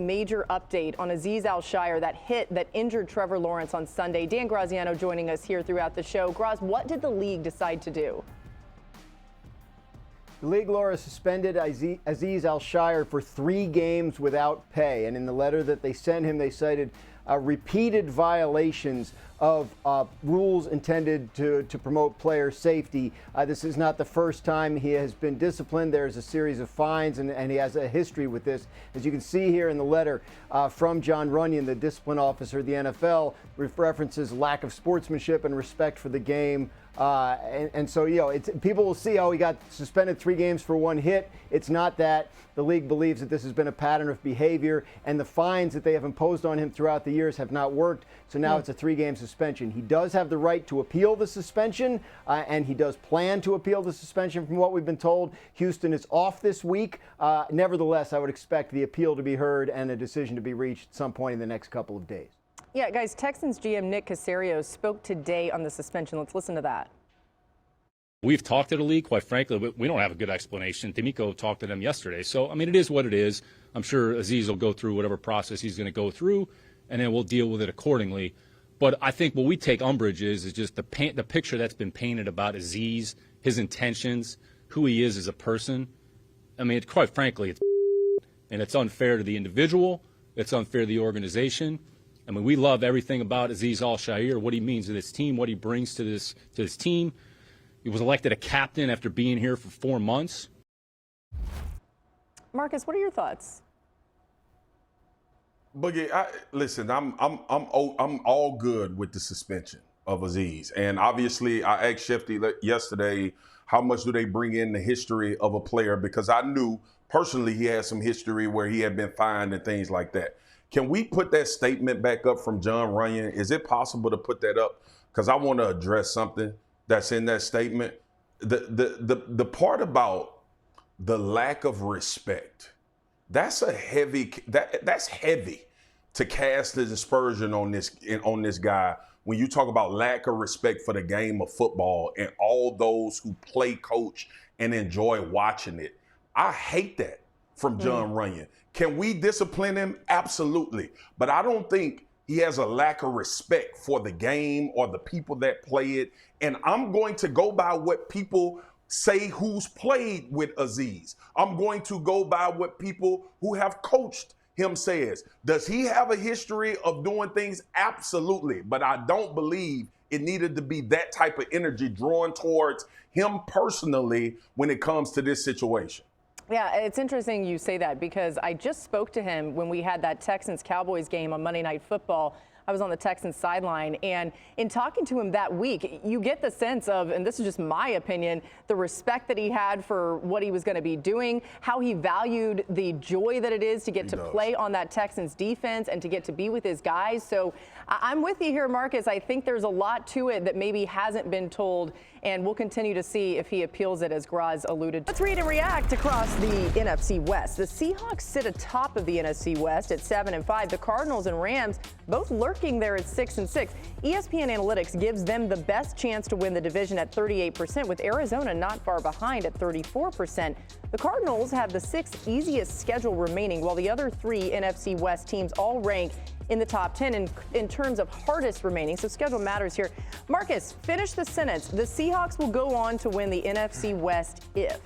major update on Azeez Al-Shaair, that hit that injured Trevor Lawrence on Sunday. Dan Graziano joining us here throughout the show. Graz, what did the league decide to do? The league, Laura, suspended Azeez Al-Shaair for 3 games without pay. And in the letter that they sent him, they cited repeated violations of rules intended to promote player safety. This is not the first time he has been disciplined. There's a series of fines, and he has a history with this. As you can see here in the letter from John Runyon, the discipline officer of the NFL, references lack of sportsmanship and respect for the game. And so, you know, people will see, oh, he got suspended 3 games for 1 hit. It's not that. The league believes that this has been a pattern of behavior, and the fines that they have imposed on him throughout the years have not worked. So now it's a 3-game suspension. He does have the right to appeal the suspension, and he does plan to appeal the suspension from what we've been told. Houston is off this week. Nevertheless, I would expect the appeal to be heard and a decision to be reached at some point in the next couple of days. Yeah, guys, Texans GM Nick Caserio spoke today on the suspension. Let's listen to that. We've talked to the league, quite frankly, but we don't have a good explanation. D'Amico talked to them yesterday. So, I mean, it is what it is. I'm sure Azeez will go through whatever process he's going to go through, and then we'll deal with it accordingly. But I think what we take umbrage is just the picture that's been painted about Azeez, his intentions, who he is as a person. I mean, quite frankly, it's unfair to the individual. It's unfair to the organization. I mean, we love everything about Azeez Al-Shaair, what he means to this team, what he brings to this team. He was elected a captain after being here for 4 months. Marcus, what are your thoughts? Boogie, listen, I'm all good with the suspension of Azeez. And obviously, I asked Shefty yesterday, how much do they bring in the history of a player? Because I knew personally he had some history where he had been fined and things like that. Can we put that statement back up from John Runyon? Is it possible to put that up? Because I want to address something that's in that statement. The part about the lack of respect, that's heavy to cast the dispersion on this guy when you talk about lack of respect for the game of football and all those who play, coach, and enjoy watching it. I hate that from John Runyon. Can we discipline him? Absolutely. But I don't think he has a lack of respect for the game or the people that play it. And I'm going to go by what people say who's played with Azeez. I'm going to go by what people who have coached him says. Does he have a history of doing things? Absolutely. But I don't believe it needed to be that type of energy drawn towards him personally when it comes to this situation. Yeah, it's interesting you say that because I just spoke to him when we had that Texans-Cowboys game on Monday Night Football. I was on the Texans sideline, and in talking to him that week, you get the sense of, and this is just my opinion, the respect that he had for what he was going to be doing, how he valued the joy that it is to get to play on that Texans defense and to get to be with his guys. So I'm with you here, Marcus. I think there's a lot to it that maybe hasn't been told, and we'll continue to see if he appeals it, as Graz alluded to. Let's read and react across the NFC West. The Seahawks sit atop of the NFC West at 7-5. The Cardinals and Rams both lurking there at 6-6. ESPN Analytics gives them the best chance to win the division at 38%, with Arizona not far behind at 34%. The Cardinals have the 6th easiest schedule remaining, while the other 3 NFC West teams all rank in the top 10 in terms of hardest remaining. So schedule matters here. Marcus, finish the sentence. The Seahawks will go on to win the NFC West if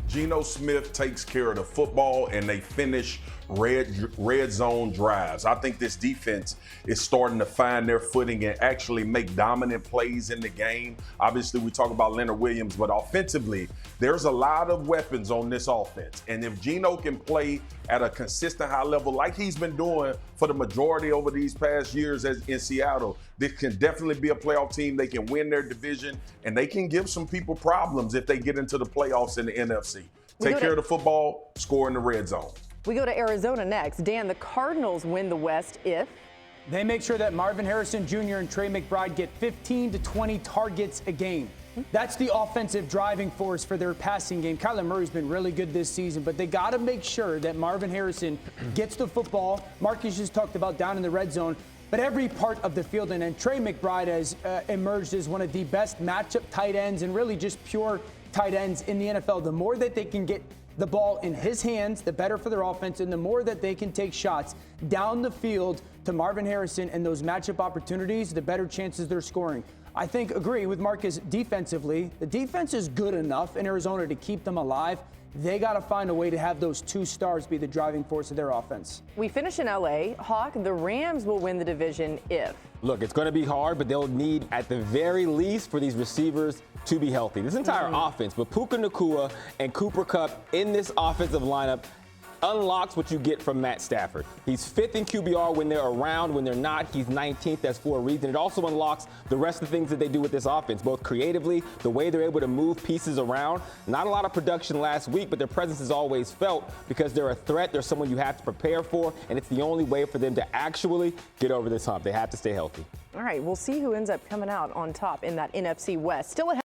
Geno Smith takes care of the football and they finish red zone drives. I think this defense is starting to find their footing and actually make dominant plays in the game. Obviously, we talk about Leonard Williams, but offensively, there's a lot of weapons on this offense. And if Geno can play at a consistent high level like he's been doing for the majority over these past years in Seattle, this can definitely be a playoff team. They can win their division, and they can give some people problems if they get into the playoffs in the NFC. Take care of the football, score in the red zone. We go to Arizona next. Dan, the Cardinals win the West if they make sure that Marvin Harrison Jr. and Trey McBride get 15 to 20 targets a game. That's the offensive driving force for their passing game. Kyler Murray's been really good this season, but they got to make sure that Marvin Harrison gets the football. Marcus just talked about down in the red zone, but every part of the field. And Trey McBride has emerged as one of the best matchup tight ends and really just pure tight ends in the NFL. The more that they can get the ball in his hands, the better for their offense, and the more that they can take shots down the field to Marvin Harrison and those matchup opportunities, the better chances they're scoring. I agree with Marcus defensively. The defense is good enough in Arizona to keep them alive. They got to find a way to have those two stars be the driving force of their offense. We finish in L.A. Hawk, the Rams will win the division if. Look, it's going to be hard, but they'll need, at the very least, for these receivers to be healthy. This entire offense, but Puka Nacua and Cooper Kupp in this offensive lineup unlocks what you get from Matt Stafford. He's 5th in QBR when they're around. When they're not, he's 19th. That's for a reason. It also unlocks the rest of the things that they do with this offense, both creatively, the way they're able to move pieces around. Not a lot of production last week, but their presence is always felt because they're a threat. They're someone you have to prepare for, and it's the only way for them to actually get over this hump. They have to stay healthy. All right, we'll see who ends up coming out on top in that NFC West. Still ahead.